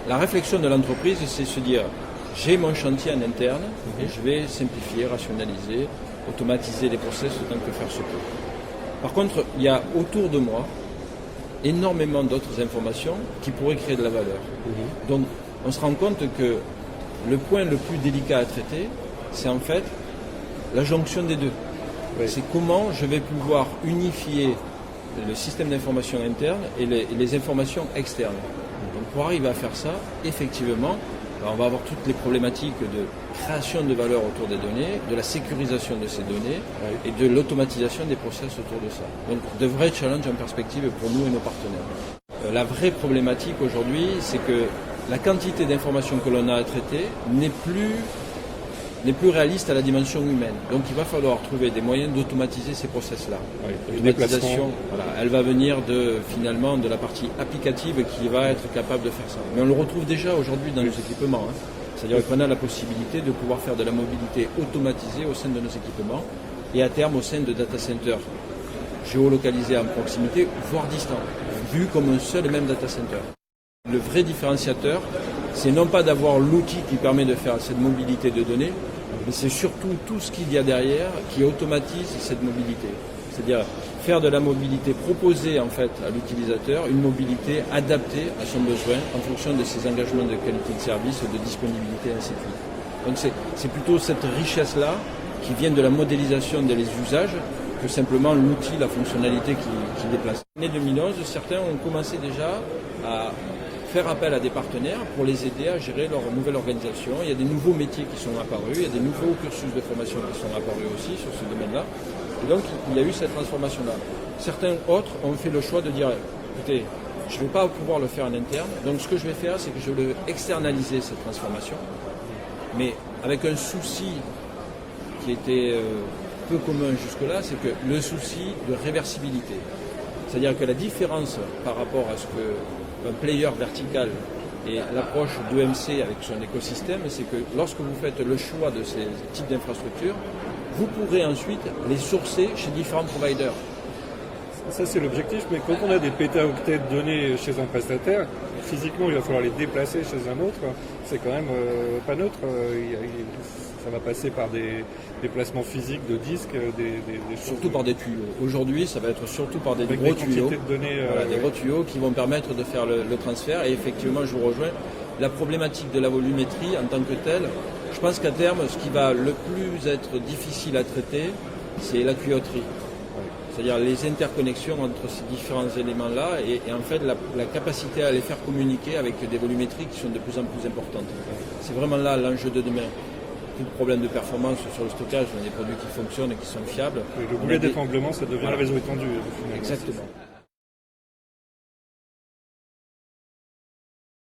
La réflexion de l'entreprise, c'est se dire, j'ai mon chantier en interne et je vais simplifier, rationaliser, automatiser les process autant que faire se peut. Par contre, il y a autour de moi énormément d'autres informations qui pourraient créer de la valeur. Donc, on se rend compte que le point le plus délicat à traiter, c'est en fait la jonction des deux. Oui. C'est comment je vais pouvoir unifier le système d'information interne et les informations externes. Donc, pour arriver à faire ça, effectivement, on va avoir toutes les problématiques de création de valeur autour des données, de la sécurisation de ces données et de l'automatisation des process autour de ça. Donc de vrais challenges en perspective pour nous et nos partenaires. La vraie problématique aujourd'hui, c'est que la quantité d'informations que l'on a à traiter n'est plus réaliste à la dimension humaine. Donc il va falloir trouver des moyens d'automatiser ces process-là. L'automatisation, elle va venir finalement de la partie applicative qui va être capable de faire ça. Mais on le retrouve déjà aujourd'hui dans nos équipements. C'est-à-dire qu'on a la possibilité de pouvoir faire de la mobilité automatisée au sein de nos équipements et à terme au sein de data centers géolocalisés en proximité, voire distants, vus comme un seul et même data center. Le vrai différenciateur, c'est non pas d'avoir l'outil qui permet de faire cette mobilité de données, mais c'est surtout tout ce qu'il y a derrière qui automatise cette mobilité. C'est-à-dire faire de la mobilité, proposer en fait à l'utilisateur une mobilité adaptée à son besoin en fonction de ses engagements de qualité de service, de disponibilité, ainsi de suite. Donc c'est plutôt cette richesse-là qui vient de la modélisation des usages que simplement l'outil, la fonctionnalité qui déplace. En l'année 2011, certains ont commencé déjà à faire appel à des partenaires pour les aider à gérer leur nouvelle organisation. Il y a des nouveaux métiers qui sont apparus, il y a des nouveaux cursus de formation qui sont apparus aussi sur ce domaine-là. Et donc, il y a eu cette transformation-là. Certains autres ont fait le choix de dire, écoutez, je ne vais pas pouvoir le faire en interne, donc ce que je vais faire, c'est que je vais externaliser cette transformation, mais avec un souci qui était peu commun jusque-là, c'est que le souci de réversibilité. C'est-à-dire que la différence par rapport à ce qu'un player vertical et l'approche d'EMC avec son écosystème, c'est que lorsque vous faites le choix de ces types d'infrastructures, vous pourrez ensuite les sourcer chez différents providers. Ça, c'est l'objectif, mais quand on a des pétaoctets de données chez un prestataire, physiquement, il va falloir les déplacer chez un autre. C'est quand même pas neutre. Ça va passer par des déplacements physiques de disques, surtout par des tuyaux. Aujourd'hui, ça va être surtout par des gros tuyaux. De données, des gros tuyaux qui vont permettre de faire le transfert. Et effectivement, je vous rejoins. La problématique de la volumétrie en tant que telle, je pense qu'à terme, ce qui va le plus être difficile à traiter, c'est la tuyauterie. C'est-à-dire les interconnexions entre ces différents éléments-là et en fait la capacité à les faire communiquer avec des volumétries qui sont de plus en plus importantes. C'est vraiment là l'enjeu de demain. Plus de problème de performance sur le stockage, on a des produits qui fonctionnent et qui sont fiables. Le boulet d'étranglement, ça devient le réseau étendu. Exactement.